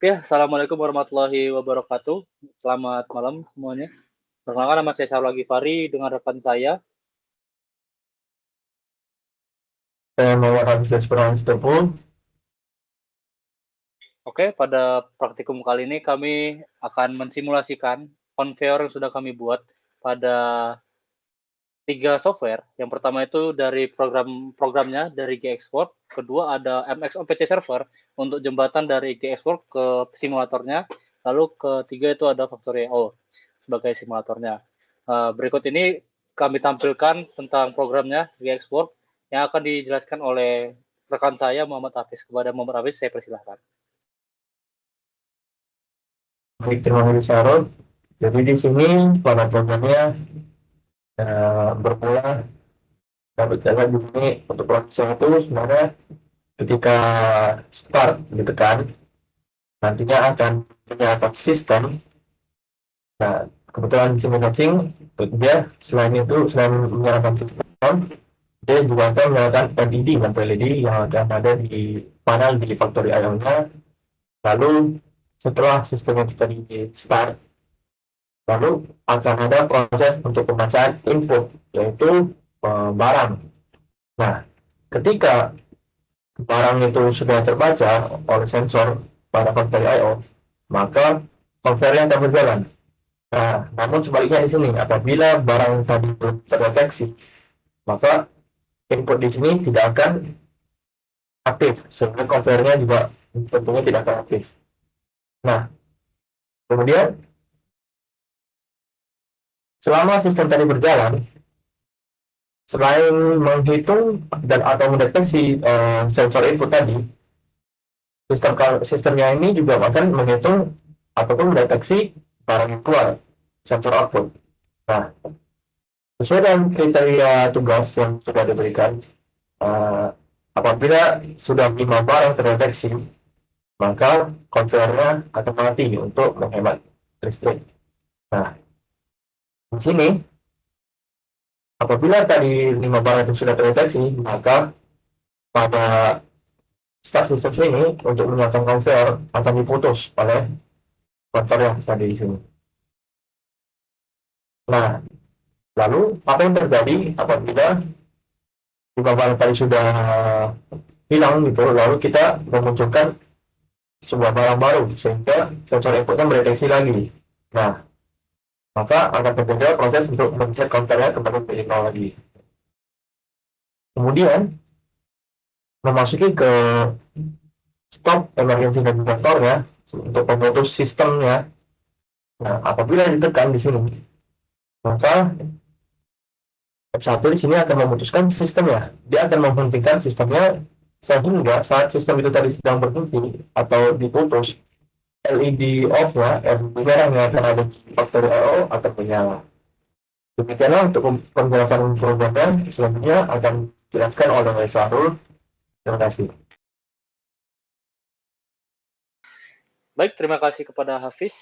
Ya, assalamualaikum warahmatullahi wabarakatuh. Selamat malam semuanya. Perkenalkan nama saya Syarul Ghifari dengan rekan saya. Saya Muhammad Hafiz Purnawan Setiapu. Oke, pada praktikum kali ini kami akan mensimulasikan konveyor yang sudah kami buat pada 3 software. Yang pertama itu dari programnya dari GXport, kedua ada MXOPC server untuk jembatan dari GXport ke simulatornya, lalu ketiga itu ada Factorio sebagai simulatornya. Berikut ini kami tampilkan tentang programnya GXport yang akan dijelaskan oleh rekan saya Muhammad Hafiz. Kepada Muhammad Hafiz saya persilahkan. Baik, terima kasih Syarul. Jadi di sini pada programnya bermula dapat jalan di sini untuk prosesnya itu sebenarnya ketika start ditekan nantinya akan menyalakan sistem. Nah, kebetulan di sini matching dia selain menyalakan sistem, dia juga akan menyalakan LED lampu LED yang akan ada di panel di factory IO-nya. Lalu setelah sistem itu tadi start, lalu akan ada proses untuk pembacaan input, yaitu barang. Nah, ketika barang itu sudah terbaca oleh sensor pada factory I/O, maka konvernya akan berjalan. Nah, namun sebaliknya di sini, apabila barang tadi belum terdeteksi, maka input di sini tidak akan aktif, sehingga konvernya juga tentunya tidak akan aktif. Nah, kemudian selama sistem tadi berjalan, selain menghitung dan atau mendeteksi sensor input tadi, sistemnya ini juga akan menghitung ataupun mendeteksi barang yang keluar, sensor output. Nah, sesuai dengan kriteria tugas yang sudah diberikan, uh, apabila sudah 5 barang terdeteksi, maka konveyornya akan mati untuk menghemat listrik. Nah, di sini apabila tadi 5 barang itu sudah terdeteksi, maka pada start system ini untuk menyalakan konveyor akan diputus oleh konveyor yang tadi di sini. Nah, lalu apa yang terjadi apabila 5 barang tadi sudah hilang gitu, lalu kita memunculkan sebuah barang baru sehingga sensor inputnya mendeteksi lagi. Nah, maka akan terjadi proses untuk mencet counternya kembali menjadi 0 lagi. Kemudian memasuki ke stop emergency navigator ya untuk memutus sistemnya. Nah, apabila ditekan di sini, maka F1 di sini akan memutuskan sistemnya. Dia akan menghentikan sistemnya sehingga saat sistem itu tadi sedang berhenti atau diputus, LED off-nya, LED merahnya akan ada di factory I/O akan menyala. Demikianlah untuk penjelasan programnya, selanjutnya akan dijelaskan oleh Sarul. Terima kasih. Baik, terima kasih kepada Hafiz.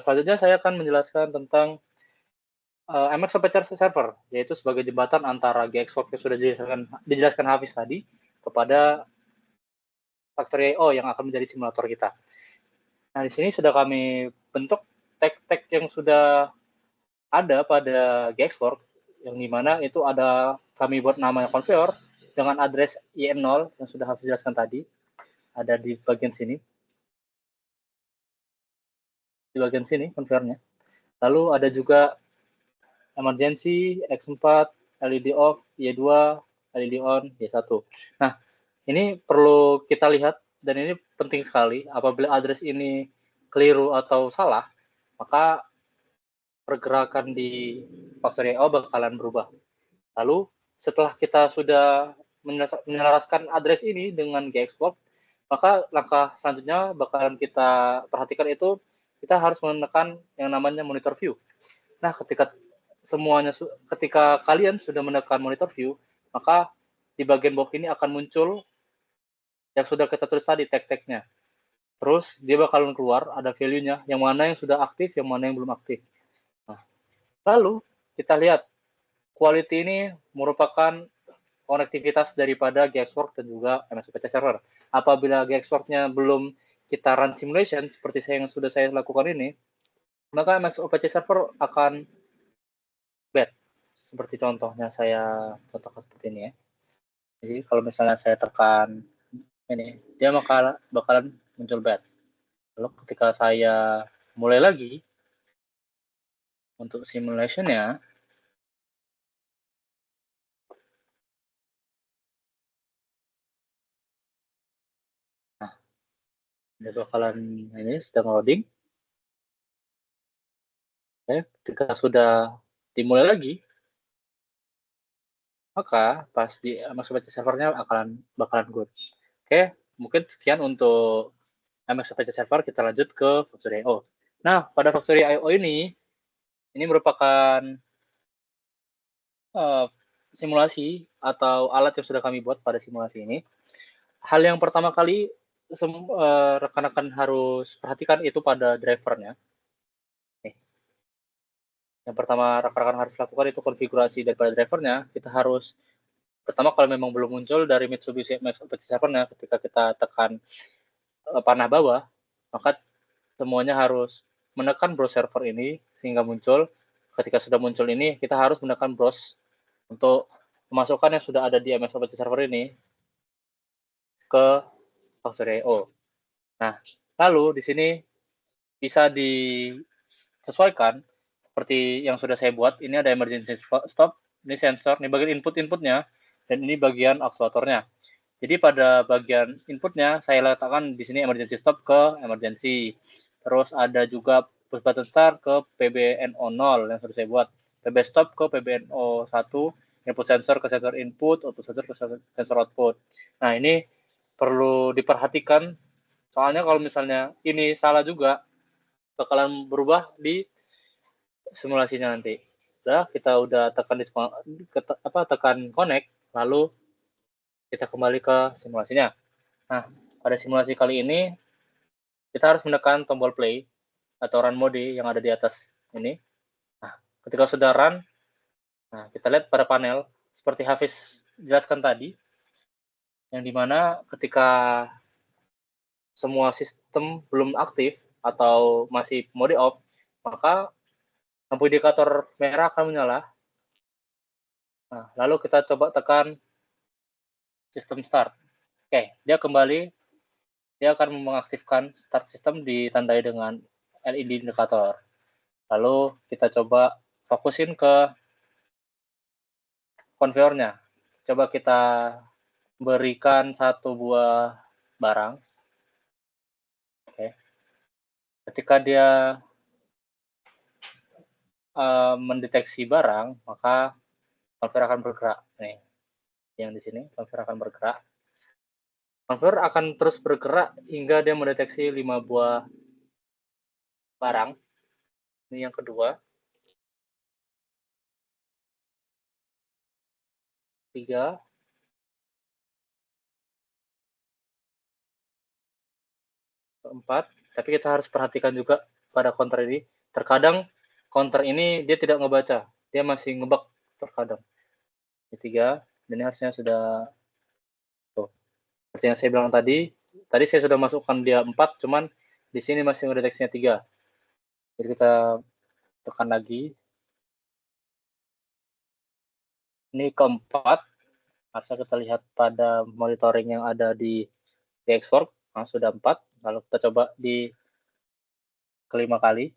Selanjutnya saya akan menjelaskan tentang MXOPC server, yaitu sebagai jembatan antara GXport yang sudah dijelaskan Hafiz tadi kepada Factorio yang akan menjadi simulator kita. Nah, di sini sudah kami bentuk tag-tag yang sudah ada pada GXport, yang dimana itu ada kami buat namanya konveyor dengan address IM0 yang sudah Hafiz jelaskan tadi, ada di bagian sini. Di bagian sini konveyornya. Lalu ada juga emergency, X4, LED off, Y2, LED on, Y1. Nah, ini perlu kita lihat dan ini penting sekali. Apabila address ini keliru atau salah, maka pergerakan di factory IO bakalan berubah. Lalu setelah kita sudah menyelaraskan address ini dengan GXport, maka langkah selanjutnya bakalan kita perhatikan itu kita harus menekan yang namanya monitor view. Nah, ketika kalian sudah menekan monitor view, maka di bagian bawah ini akan muncul yang sudah kita tulis tadi tag-tagnya. Terus dia bakalan keluar ada value-nya, yang mana yang sudah aktif, yang mana yang belum aktif. Nah, lalu kita lihat quality ini merupakan konektivitas daripada GXport dan juga MXOPC server. Apabila GXport-nya belum kita run simulation seperti yang sudah saya lakukan ini, maka MS OPC server akan bad. Seperti contohnya saya contohkan seperti ini ya. Jadi kalau misalnya saya tekan ini, dia bakalan muncul bad. Lalu ketika saya mulai lagi untuk simulationnya, nah, dia bakalan ini sedang loading. Oke, ketika sudah dimulai lagi, maka pas di MS OPC servernya bakalan good. Oke, mungkin sekian untuk MS OPC server. Kita lanjut ke Factory.io. Nah, pada Factory.io ini merupakan simulasi atau alat yang sudah kami buat pada simulasi ini. Hal yang pertama kali rekan-rekan harus perhatikan itu pada drivernya. Yang pertama rekan-rekan harus lakukan itu konfigurasi daripada drivernya. Kita harus pertama kalau memang belum muncul dari Mitsubishi MS OPC servernya, ketika kita tekan panah bawah, maka semuanya harus menekan browse server ini sehingga muncul. Ketika sudah muncul ini, kita harus menekan browse untuk memasukkan yang sudah ada di MS OPC server ini ke Factory.io. Nah, lalu di sini bisa disesuaikan seperti yang sudah saya buat. Ini ada emergency stop, ini sensor, ini bagian input-inputnya, dan ini bagian aktuatornya. Jadi pada bagian inputnya saya letakkan di sini emergency stop ke emergency. Terus ada juga push button start ke PBNO 0 yang sudah saya buat. PB stop ke PBNO 1, input sensor ke sensor input, output sensor ke sensor output. Nah, ini perlu diperhatikan soalnya kalau misalnya ini salah juga bakalan berubah di simulasinya nanti. Kita udah tekan tekan connect, lalu kita kembali ke simulasinya. Nah, pada simulasi kali ini kita harus menekan tombol play atau run mode yang ada di atas ini. Nah, ketika sudah run, nah kita lihat pada panel seperti Hafiz jelaskan tadi, yang dimana ketika semua sistem belum aktif atau masih mode off, maka lampu indikator merah akan menyala. Nah, lalu kita coba tekan sistem start. Oke, dia kembali, dia akan mengaktifkan start system ditandai dengan LED indikator. Lalu kita coba fokusin ke konveyornya. Coba kita berikan satu buah barang. Oke. Ketika dia mendeteksi barang, maka konveyor akan bergerak. Nih, yang di sini konveyor akan bergerak. Konveyor akan terus bergerak hingga dia mendeteksi 5 buah barang. Ini yang kedua. 3. 4. Tapi kita harus perhatikan juga pada counter ini. Terkadang counter ini dia tidak ngebaca. Dia masih ngebug terkadang. Ini 3. Dan ini harusnya sudah tuh. Seperti yang saya bilang tadi saya sudah masukkan dia 4, cuman di sini masih ngedeteksinya 3. Jadi kita tekan lagi. Ini keempat, harusnya kita lihat pada monitoring yang ada di Xwork. Nah, sudah 4. Lalu kita coba di kelima kali.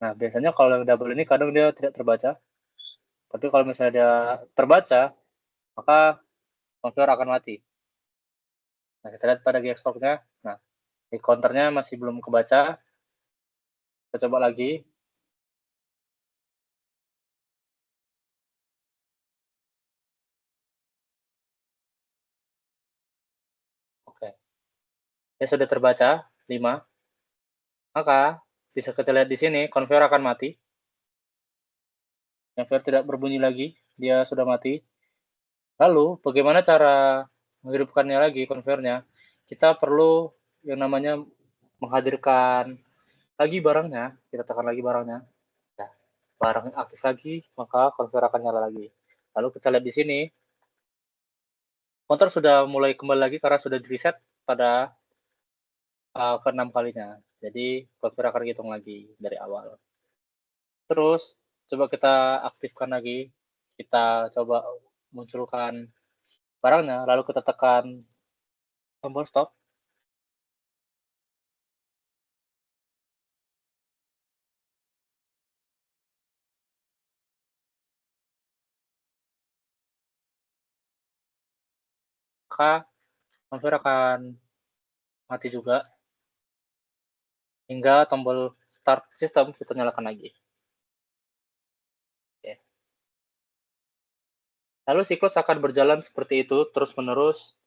Nah, biasanya kalau yang double ini kadang dia tidak terbaca. Tapi kalau misalnya dia terbaca, maka konveyor akan mati. Nah, kita lihat pada Xwork-nya. Nah, di counternya masih belum kebaca. Kita coba lagi. Oke. Dia sudah terbaca 5. Maka bisa kita lihat di sini konveyor akan mati. Konveyor tidak berbunyi lagi, dia sudah mati. Lalu bagaimana cara menghidupkannya lagi konveyornya? Kita perlu yang namanya menghadirkan lagi barangnya. Kita tekan lagi barangnya. Nah, barang aktif lagi, maka konveyor akan nyala lagi. Lalu kita lihat di sini, Konter sudah mulai kembali lagi karena sudah di-reset pada ke-6 kalinya. Jadi Cloudflare akan hitung lagi dari awal. Terus coba kita aktifkan lagi, kita coba munculkan barangnya, lalu kita tekan tombol stop. Maka Cloudflare akan mati juga hingga tombol start system kita nyalakan lagi. Oke. Lalu siklus akan berjalan seperti itu terus-menerus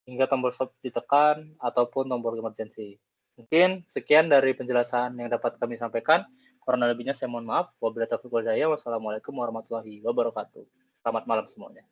hingga tombol stop ditekan ataupun tombol emergency. Mungkin sekian dari penjelasan yang dapat kami sampaikan. Kurang lebihnya saya mohon maaf. Wabillahi taufiq wal hidayah. Wassalamualaikum warahmatullahi wabarakatuh. Selamat malam semuanya.